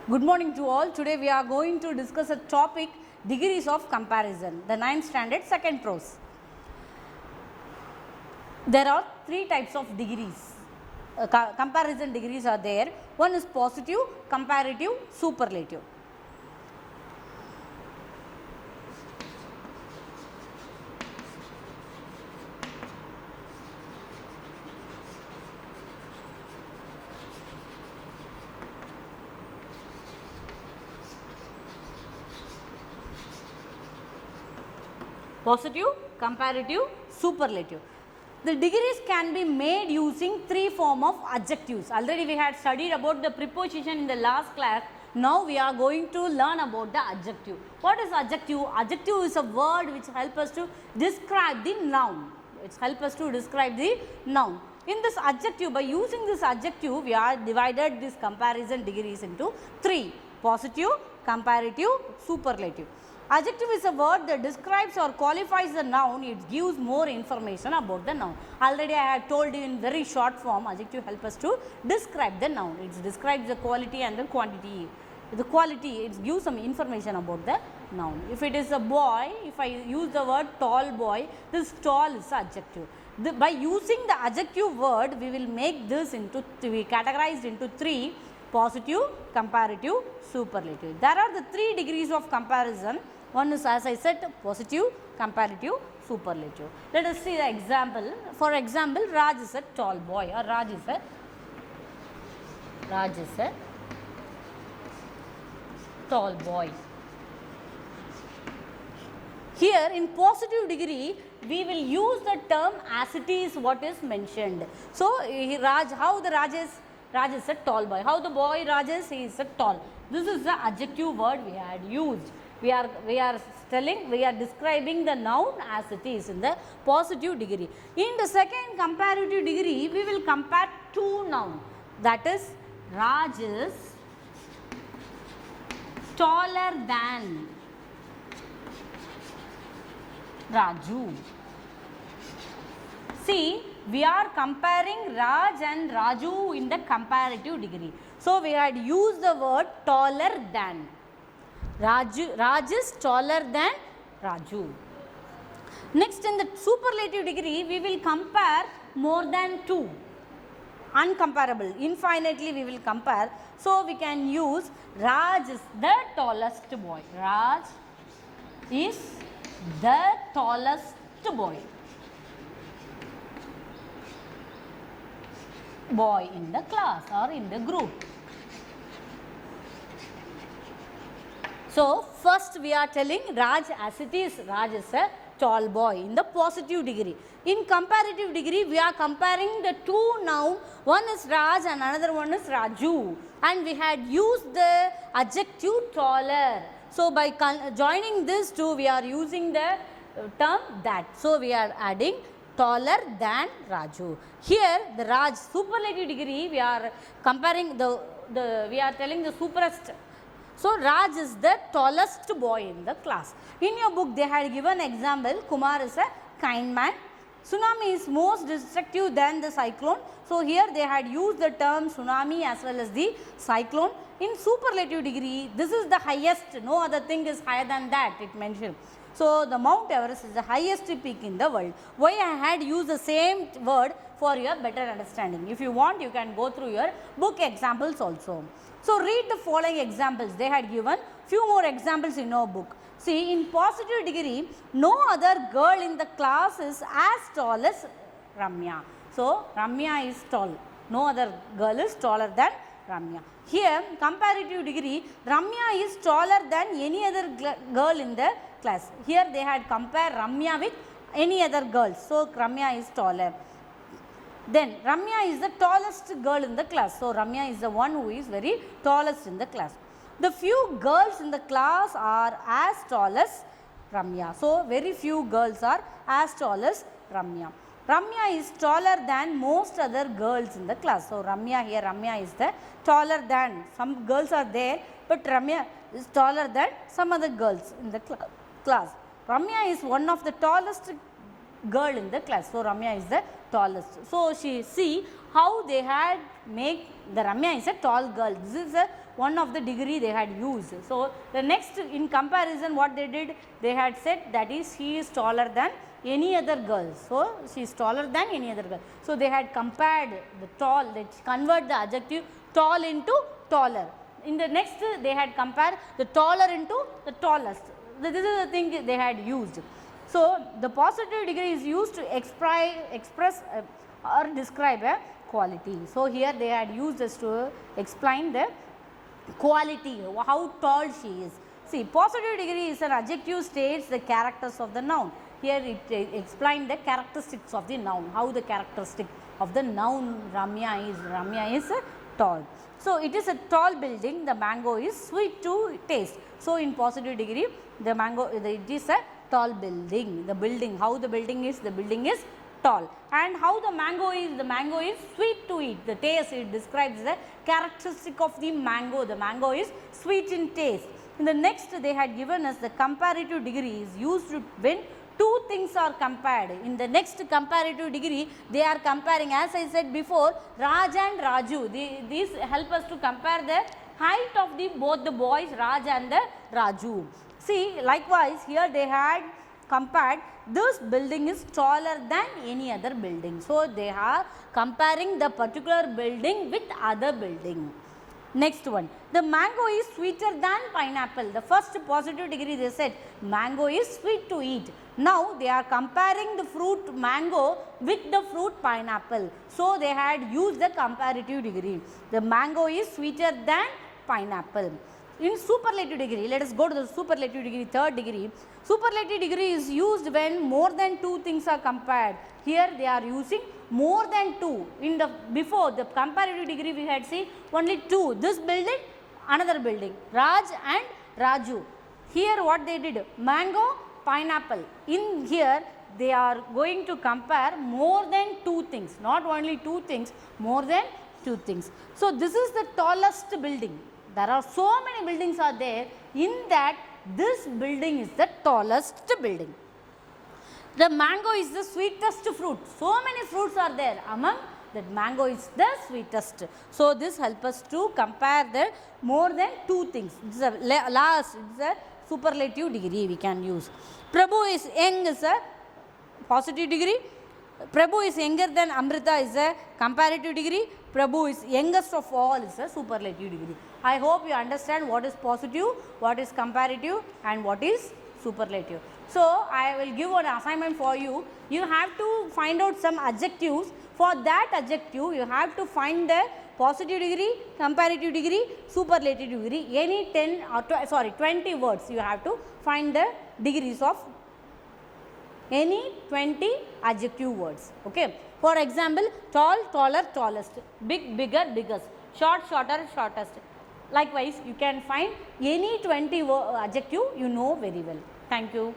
Good morning to all. Today we are going to discuss a topic, degrees of comparison, the 9th standard second prose. There are three types of degrees. Comparison degrees are there. One is positive, comparative, superlative. Positive, comparative, superlative. The degrees can be made using three forms of adjectives. Already we had studied about the preposition in the last class. Now we are going to learn about the adjective. What is adjective? Adjective is a word which helps us to describe the noun. It helps us to describe the noun. In this adjective, by using this adjective, we are divided this comparison degrees into three: positive, comparative, superlative. Adjective is a word that describes or qualifies the noun. It gives more information about the noun. Already I had told you in very short form, adjective helps us to describe the noun. It describes the quality and the quantity. The quality, it gives some information about the noun. If it is a boy, if I use the word tall boy, this tall is adjective. By using the adjective word, we will make this into, we categorized into three: positive, comparative, superlative. There are the three degrees of comparison. One is, as I said, positive, comparative, superlative. Let us see the example. For example, Raj is a tall boy, or Raj is a tall boy. Here in positive degree, we will use the term as it is what is mentioned. So, Raj, how the Raj is? Raj is a tall boy. How the boy Raj is? He is a tall. This is the adjective word we had used. We are describing the noun as it is in the positive degree. In the second comparative degree, we will compare two nouns. That is, Raj is taller than Raju. See, we are comparing Raj and Raju in the comparative degree. So, we had used the word taller than. Raj is taller than Raju. Next, in the superlative degree, we will compare more than two. Uncomparable, infinitely we will compare. So, we can use Raj is the tallest boy. Raj is the tallest boy. Boy in the class or in the group. So, first we are telling Raj as it is. Raj is a tall boy in the positive degree. In comparative degree, we are comparing the two nouns. One is Raj and another one is Raju. And we had used the adjective taller. So, by joining these two, we are using the term that. So, we are adding taller than Raju. Here, the Raj superlative degree, we are comparing we are telling the superest. So, Raj is the tallest boy in the class. In your book, they had given example, Kumar is a kind man. Tsunami is most destructive than the cyclone. So, here they had used the term tsunami as well as the cyclone. In superlative degree, this is the highest, no other thing is higher than that, it mentioned. So, the Mount Everest is the highest peak in the world. Why I had used the same word for your better understanding. If you want, you can go through your book examples also. So, read the following examples. They had given few more examples in our book. See, in positive degree, no other girl in the class is as tall as Ramya. So, Ramya is tall. No other girl is taller than Ramya. Here, comparative degree, Ramya is taller than any other girl in the class. Here, they had compared Ramya with any other girl. So, Ramya is taller. Then, Ramya is the tallest girl in the class. So, Ramya is the one who is very tallest in the class. The few girls in the class are as tall as Ramya. So, very few girls are as tall as Ramya. Ramya is taller than most other girls in the class. So, Ramya is the taller than. Some girls are there, but Ramya is taller than some other girls in the class. Ramya is one of the tallest girl in the class. So, Ramya is the tallest. So, see how they had make the Ramya is a tall girl. This is a one of the degree they had used. So, the next in comparison what they did, they had said that is she is taller than any other girl. So, she is taller than any other girl. So, they had compared the tall, they convert the adjective tall into taller. In the next they had compared the taller into the tallest. This is the thing they had used. So, the positive degree is used to express or describe a quality. So, here they had used this to explain the quality, how tall she is. See, positive degree is an adjective states the characters of the noun. Here it explained the characteristics of the noun, how the characteristic of the noun Ramya is tall. So, it is a tall building, the mango is sweet to taste. So, in positive degree the mango, it is a tall building, the building, how the building is tall, and how the mango is sweet to eat, the taste, it describes the characteristic of the mango is sweet in taste. In the next they had given us the comparative degree is used when two things are compared. In the next comparative degree they are comparing, as I said before, Raj and Raju, these help us to compare the height of both the boys Raj and the Raju. See, likewise here they had compared this building is taller than any other building. So, they are comparing the particular building with other building. Next one, the mango is sweeter than pineapple. The first positive degree they said mango is sweet to eat. Now, they are comparing the fruit mango with the fruit pineapple. So, they had used the comparative degree. The mango is sweeter than pineapple. In superlative degree, let us go to the superlative degree, third degree. Superlative degree is used when more than two things are compared. Here they are using more than two. In the before the comparative degree we had seen only two, this building, another building, Raj and Raju. Here what they did, mango, pineapple. In here they are going to compare more than two things, not only two things, more than two things. So, this is the tallest building. There are so many buildings are there, in that this building is the tallest building. The mango is the sweetest fruit. So many fruits are there, among that mango is the sweetest. So, this helps us to compare the more than two things. This is a last, it is a superlative degree we can use. Prabhu is young is a positive degree. Prabhu is younger than Amrita is a comparative degree. Prabhu is youngest of all is a superlative degree. I hope you understand what is positive, what is comparative and what is superlative. So, I will give an assignment for you. You have to find out some adjectives. For that adjective, you have to find the positive degree, comparative degree, superlative degree. Any 10 or 20 words you have to find the degrees of any 20 adjective words. Okay. For example, tall, taller, tallest, big, bigger, biggest, short, shorter, shortest. Likewise, you can find any 20 adjective you know very well. Thank you.